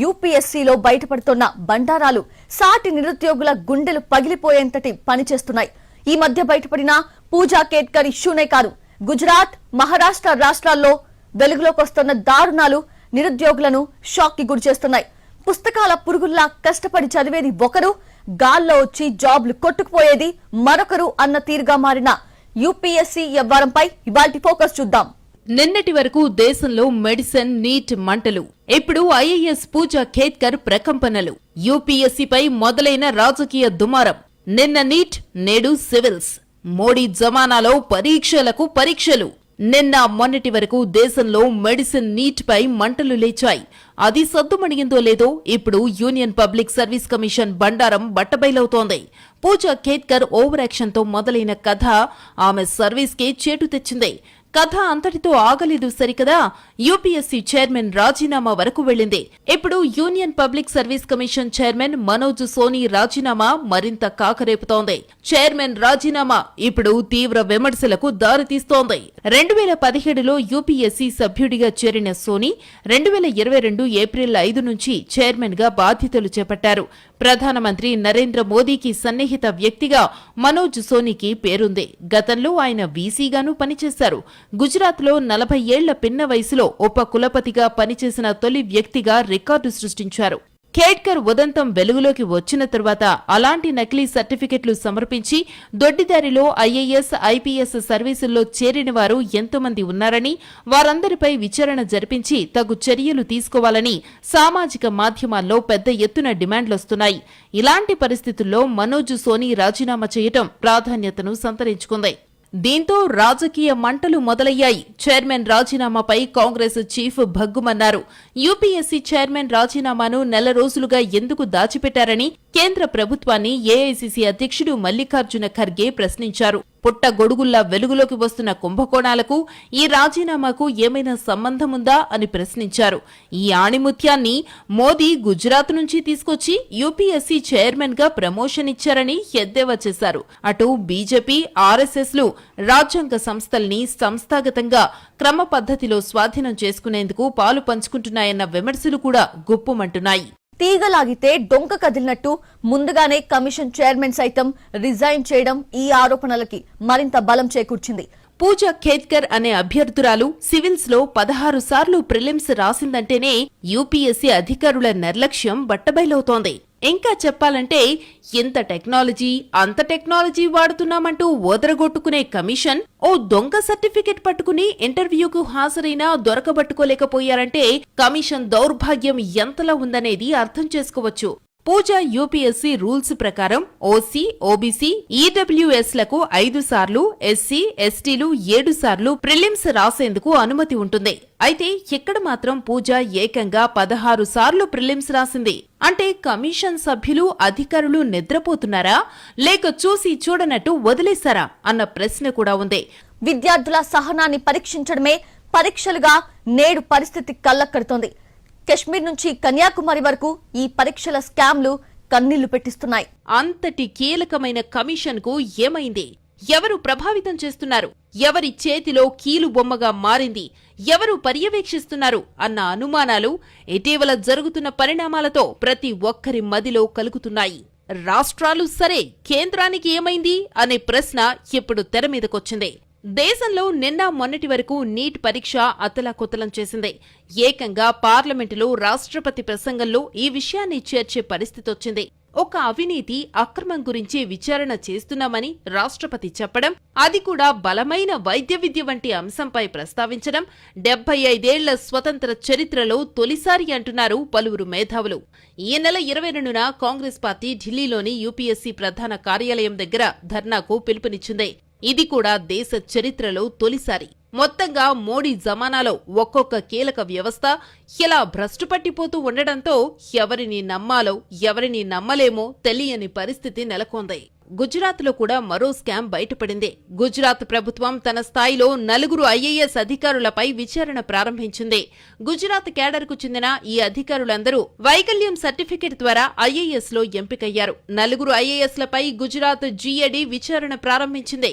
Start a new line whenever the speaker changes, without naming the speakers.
యూపీఎస్సీలో బయటపడుతున్న బండారాలు సాటి నిరుద్యోగుల గుండెలు పగిలిపోయేంతటి పనిచేస్తున్నాయి. ఈ మధ్య బయటపడిన పూజా కేట్కర్ ఇష్యూనే కాదు, గుజరాత్, మహారాష్ట్ర రాష్ట్రాల్లో వెలుగులోకి వస్తున్న దారుణాలు నిరుద్యోగులను షాక్ కి గురిచేస్తున్నాయి. పుస్తకాల పురుగుల్లా కష్టపడి చదివేది ఒకరు, గాల్లో వచ్చి జాబ్లు కొట్టుకుపోయేది మరొకరు అన్న తీరుగా మారిన యూపీఎస్సీ వ్యవహారంపై ఇవాల్టి ఫోకస్ చూద్దాం.
నిన్నటి వరకు దేశంలో మెడిసిన్, నీట్ మంటలు, ఇప్పుడు ఐఏఎస్ పూజా కేట్కర్ ప్రకంపనలు. యూపీఎస్సీపై మొదలైన రాజకీయ దుమారం. నిన్న నీట్, నేడు సివిల్స్. మోడీ జమానాలో పరీక్షలకు పరీక్షలు. నిన్న మొన్నటి వరకు దేశంలో మెడిసిన్, నీట్ పై మంటలు లేచాయి. అది సద్దుమణిగిందో లేదో ఇప్పుడు యూనియన్ పబ్లిక్ సర్వీస్ కమిషన్ బండారం బట్టబయలవుతోంది. పూజా కేట్కర్ ఓవర్ యాక్షన్ తో మొదలైన కథ ఆమె సర్వీస్ కే చేటు తెచ్చింది. కథ అంతటితో ఆగలేదు సరికదా, యూపీఎస్సీ చైర్మన్ రాజీనామా వరకు వెళ్లింది. ఇప్పుడు Union Public Service Commission chairman Manoj Soni రాజీనామా మరింత కాకరేపుతోంది. చైర్మన్ రాజీనామా ఇప్పుడు తీవ్ర విమర్శలకు దారితీస్తోంది. 2017లో యూపీఎస్సీ సభ్యుడిగా చేరిన సోనీ 2022 ఏప్రిల్ 5 నుంచి చైర్మన్ గా బాధ్యతలు చేపట్టారు. ప్రధానమంత్రి నరేంద్ర మోదీకి సన్నిహిత వ్యక్తిగా మనోజ్ సోనీకి పేరుంది. గతంలో ఆయన వీసీగానూ పనిచేశారు. గుజరాత్ లో 40 ఏళ్ల పిన్న వయసులో ఉప కులపతిగా పనిచేసిన తొలి వ్యక్తిగా రికార్డు సృష్టించారు. కేట్కర్ ఉదంతం వెలుగులోకి వచ్చిన తరువాత అలాంటి నకిలీ సర్టిఫికెట్లు సమర్పించి దొడ్డిదారిలో ఐఏఎస్, ఐపీఎస్ సర్వీసుల్లో చేరిన వారు ఎంతోమంది ఉన్నారని, వారందరిపై విచారణ జరిపించి తగు చర్యలు తీసుకోవాలని సామాజిక మాధ్యమాల్లో పెద్ద ఎత్తున డిమాండ్లొస్తున్నాయి. ఇలాంటి పరిస్థితుల్లో మనోజ్ సోనీ రాజీనామా చేయటం ప్రాధాన్యతను సంతరించుకుంది. దీంతో రాజకీయ మంటలు మొదలయ్యాయి. చైర్మన్ రాజీనామాపై కాంగ్రెస్ చీఫ్ భగ్గుమన్నారు. యూపీఎస్సీ చైర్మన్ రాజీనామాను నెల రోజులుగా ఎందుకు దాచిపెట్టారని కేంద్ర ప్రభుత్వాన్ని ఏఐసీసీ అధ్యక్షుడు మల్లికార్జున ఖర్గే ప్రశ్నించారు. పుట్టగొడుగుల్లా వెలుగులోకి వస్తున్న కుంభకోణాలకు ఈ రాజీనామాకు ఏమైనా సంబంధముందా అని ప్రశ్నించారు. ఈ ఆణిముత్యాన్ని మోదీ గుజరాత్ నుంచి తీసుకొచ్చి యూపీఎస్సీ చైర్మన్ గా ప్రమోషన్ ఇచ్చారని ఎద్దేవా చేశారు. అటు బీజేపీ, ఆర్ఎస్ఎస్ లు రాజ్యాంగ సంస్థల్ని సంస్థాగతంగా క్రమ పద్ధతిలో స్వాధీనం చేసుకునేందుకు పాలు పంచుకుంటున్నాయన్న విమర్శలు కూడా గుప్పుమంటున్నాయి.
తీగలాగితే డొంక కదిలినట్టు ముందుగానే కమిషన్ చైర్మన్ సైతం రిజైన్ చేయడం ఈ ఆరోపణలకి మరింత బలం చేకూర్చింది.
పూజా కేట్కర్ అనే అభ్యర్థురాలు సివిల్స్ లో 16 సార్లు ప్రిలిమ్స్ రాసిందంటేనే యూపీఎస్సీ అధికారుల నిర్లక్ష్యం బట్టబయలవుతోంది. ఇంకా చెప్పాలంటే ఇంత టెక్నాలజీ, అంత టెక్నాలజీ వాడుతున్నామంటూ ఓదరగొట్టుకునే కమిషన్ ఓ దొంగ సర్టిఫికెట్ పట్టుకుని ఇంటర్వ్యూకు హాజరైనా దొరకబట్టుకోలేకపోయారంటే కమిషన్ దౌర్భాగ్యం ఎంతలా ఉందనేది అర్థం చేసుకోవచ్చు. పూజా యూపీఎస్సీ రూల్స్ ప్రకారం ఓసీ, ఓబీసీ, ఈడబ్ల్యూఎస్ లకు 5 సార్లు, ఎస్సీ, ఎస్టీలు 7 సార్లు ప్రిలిమ్స్ రాసేందుకు అనుమతి ఉంటుంది. అయితే ఇక్కడ మాత్రం పూజ ఏకంగా 16 సార్లు ప్రిలిమ్స్ రాసింది. అంటే కమిషన్ సభ్యులు, అధికారులు నిద్రపోతున్నారా, లేక చూసి చూడనట్టు వదిలేశారా అన్న ప్రశ్న కూడా ఉంది.
విద్యార్థుల సహనాన్ని పరీక్షించడమే పరీక్షలుగా నేడు పరిస్థితి కళ్లకడుతోంది. కశ్మీర్ నుంచి కన్యాకుమారి వరకు ఈ పరీక్షల స్కామ్లు కన్నీళ్లు పెట్టిస్తున్నాయి.
అంతటి కీలకమైన కమిషన్ కు ఏమైంది? ఎవరు ప్రభావితం చేస్తున్నారు? ఎవరి చేతిలో కీలు బొమ్మగా మారింది? ఎవరు పర్యవేక్షిస్తున్నారు అన్న అనుమానాలు ఇటీవల జరుగుతున్న పరిణామాలతో ప్రతి ఒక్కరి మదిలో కలుగుతున్నాయి. రాష్ట్రాలు సరే, కేంద్రానికి ఏమైంది అనే ప్రశ్న ఇప్పుడు తెరమీదకొచ్చింది. దేశంలో నిన్న మొన్నటి వరకు నీట్ పరీక్ష అతలాకుతలం చేసింది. ఏకంగా పార్లమెంటులో రాష్ట్రపతి ప్రసంగంలో ఈ విషయాన్ని చేర్చే పరిస్థితొచ్చింది. ఒక అవినీతి, అక్రమం గురించి విచారణ చేస్తున్నామని రాష్ట్రపతి చెప్పడం, అది కూడా బలమైన వైద్య విద్య వంటి అంశంపై ప్రస్తావించడం 75 ఏళ్ల స్వతంత్ర చరిత్రలో తొలిసారి అంటున్నారు పలువురు మేధావులు. ఈ నెల 22న కాంగ్రెస్ పార్టీ ఢిల్లీలోని యూపీఎస్సీ ప్రధాన కార్యాలయం దగ్గర ధర్నాకు పిలుపునిచ్చింది. ఇది కూడా దేశ చరిత్రలో తొలిసారి. మొత్తంగా మోడీ జమానాలో ఒక్కొక్క కీలక వ్యవస్థ ఇలా భ్రష్టుపట్టిపోతూ ఉండడంతో ఎవరిని నమ్మాలో, ఎవరిని నమ్మలేమో తెలియని పరిస్థితి నెలకొంది. గుజరాత్ లో కూడా మరో స్కామ్ బయటపడింది. గుజరాత్ ప్రభుత్వం తన స్థాయిలో 4 ఐఏఎస్ అధికారులపై విచారణ ప్రారంభించింది. గుజరాత్ కేడర్ కు చెందిన ఈ అధికారులందరూ వైకల్యం సర్టిఫికెట్ ద్వారా ఐఏఎస్ లో ఎంపికయ్యారు. 4 ఐఏఎస్ లపై గుజరాత్ జీఏడీ విచారణ ప్రారంభించింది.